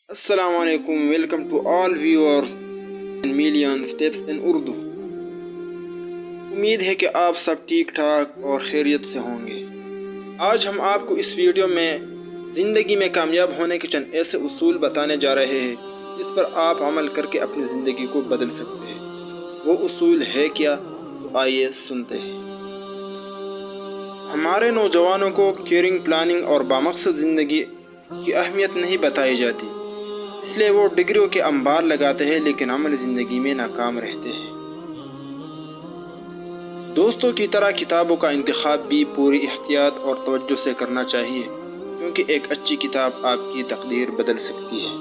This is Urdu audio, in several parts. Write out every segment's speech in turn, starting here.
السلام علیکم، welcome to all viewers in million steps in Urdu. امید ہے کہ آپ سب ٹھیک ٹھاک اور خیریت سے ہوں گے۔ آج ہم آپ کو اس ویڈیو میں زندگی میں کامیاب ہونے کے چند ایسے اصول بتانے جا رہے ہیں جس پر آپ عمل کر کے اپنی زندگی کو بدل سکتے ہیں۔ وہ اصول ہے کیا؟ تو آئیے سنتے ہیں۔ ہمارے نوجوانوں کو کیریئر پلاننگ اور بامقصد زندگی کی اہمیت نہیں بتائی جاتی، اس لیے وہ ڈگریوں کے انبار لگاتے ہیں لیکن عمل زندگی میں ناکام رہتے ہیں۔ دوستوں کی طرح کتابوں کا انتخاب بھی پوری احتیاط اور توجہ سے کرنا چاہیے، کیونکہ ایک اچھی کتاب آپ کی تقدیر بدل سکتی ہے۔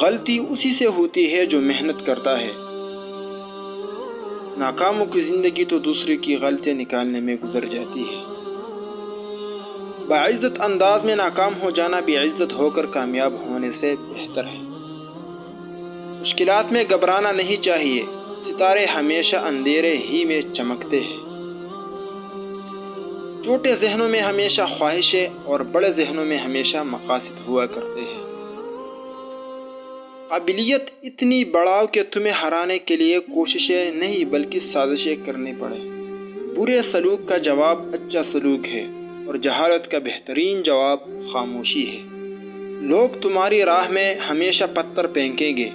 غلطی اسی سے ہوتی ہے جو محنت کرتا ہے۔ ناکاموں کی زندگی تو دوسرے کی غلطیاں نکالنے میں گزر جاتی ہے۔ باعزت انداز میں ناکام ہو جانا بھی عزت ہو کر کامیاب ہونے سے بہتر ہے۔ مشکلات میں گھبرانا نہیں چاہیے، ستارے ہمیشہ اندھیرے ہی میں چمکتے ہیں۔ چھوٹے ذہنوں میں ہمیشہ خواہشیں اور بڑے ذہنوں میں ہمیشہ مقاصد ہوا کرتے ہیں۔ قابلیت اتنی بڑھاؤ کہ تمہیں ہرانے کے لیے کوششیں نہیں بلکہ سازشیں کرنی پڑے۔ برے سلوک کا جواب اچھا سلوک ہے اور جہالت کا بہترین جواب خاموشی ہے۔ لوگ تمہاری راہ میں ہمیشہ پتھر پھینکیں گے،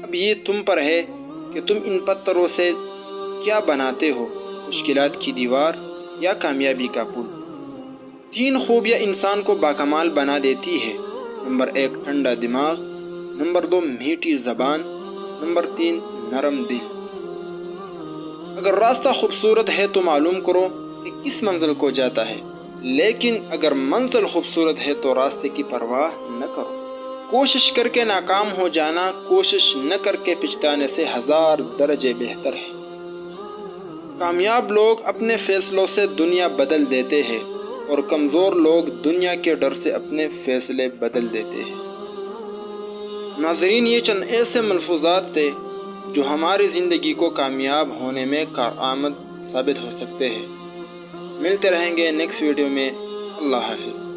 اب یہ تم پر ہے کہ تم ان پتھروں سے کیا بناتے ہو، مشکلات کی دیوار یا کامیابی کا پل۔ 3 خوبیاں انسان کو باکمال بنا دیتی ہے۔ نمبر 1 ٹھنڈا دماغ، نمبر 2 میٹھی زبان، نمبر 3 نرم دل۔ اگر راستہ خوبصورت ہے تو معلوم کرو کہ کس منزل کو جاتا ہے، لیکن اگر منزل خوبصورت ہے تو راستے کی پرواہ نہ کرو۔ کوشش کر کے ناکام ہو جانا کوشش نہ کر کے پچھتانے سے 1000 درجے بہتر ہے۔ کامیاب لوگ اپنے فیصلوں سے دنیا بدل دیتے ہیں اور کمزور لوگ دنیا کے ڈر سے اپنے فیصلے بدل دیتے ہیں۔ ناظرین، یہ چند ایسے ملفوظات تھے جو ہماری زندگی کو کامیاب ہونے میں کارآمد ثابت ہو سکتے ہیں۔ ملتے رہیں گے نیکسٹ ویڈیو میں۔ اللہ حافظ۔